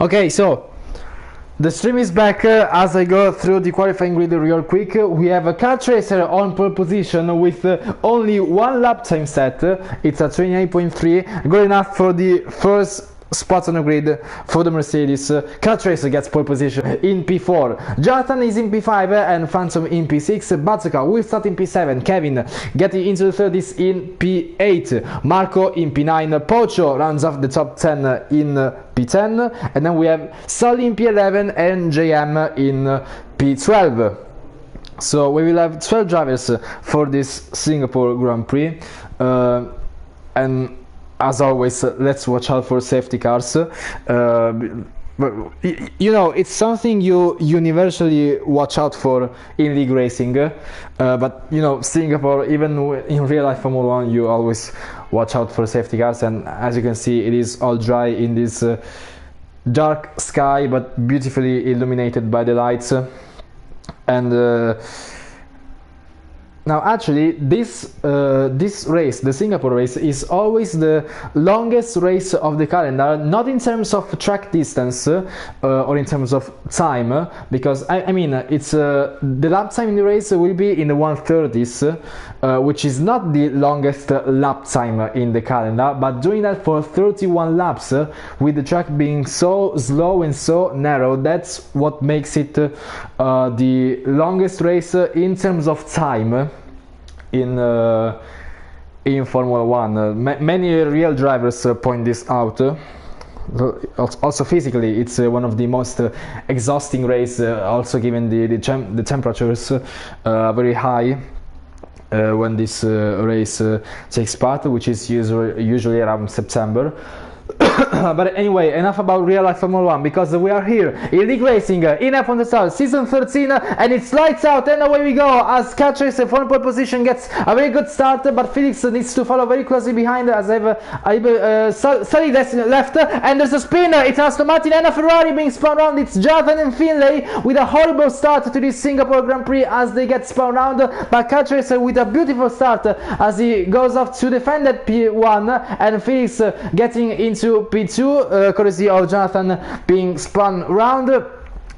Okay, so the stream is back. As I go through the qualifying grid real quick, we have a car tracer on pole position with only one lap time set. It's a 28.3, good enough for the first spot on the grid for the Mercedes. Car tracer gets pole position in P4. Jonathan is in P5 and Phantom in P6. Bazooka will start in P7. Kevin getting into the 30s in P8. Marco in P9. Pocho rounds off the top 10 in P10. And then we have Sully in P11 and JM in P12. So we will have 12 drivers for this Singapore Grand Prix. And as always, let's watch out for safety cars. But you know, it's something you universally watch out for in league racing. But you know, Singapore, even in real life Formula 1, you always watch out for safety cars. And as you can see, it is all dry in this dark sky, but beautifully illuminated by the lights. And now actually this race, the Singapore race, is always the longest race of the calendar, not in terms of track distance or in terms of time, because I mean it's the lap time in the race will be in the 130s, which is not the longest lap time in the calendar, but doing that for 31 laps with the track being so slow and so narrow, that's what makes it the longest race in terms of time in Formula 1. Many real drivers point this out. Also physically, it's one of the most exhausting race, also given the temperatures very high when this race takes part, which is usually around September. But anyway, enough about real life Formula 1, because we are here in league racing in F1Total season 13, and it's lights out and away we go as car tracer from pole position gets a very good start, but Felix needs to follow very closely behind as Sully left, and there's a spinner. It's Aston Martin and a Ferrari being spun around. It's Jonathan and Finlay with a horrible start to this Singapore Grand Prix as they get spun around, but car tracer with a beautiful start as he goes off to defend that P1, and Felix getting into P2, courtesy of Jonathan being spun round,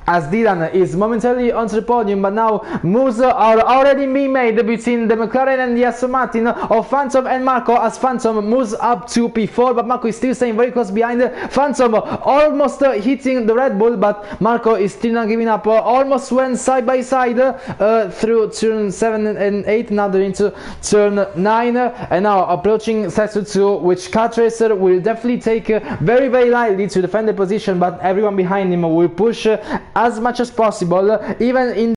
as Dylan is momentarily onto the podium, but now moves are already being made between the McLaren and the Aston Martin of Phantom and Marco, as Phantom moves up to P4, but Marco is still staying very close behind. Phantom almost hitting the Red Bull, but Marco is still not giving up. Almost went side by side through turn 7 and 8, now they're into turn 9, and now approaching sector 2, which car tracer will definitely take very lightly to defend the position, but everyone behind him will push as much as possible, even in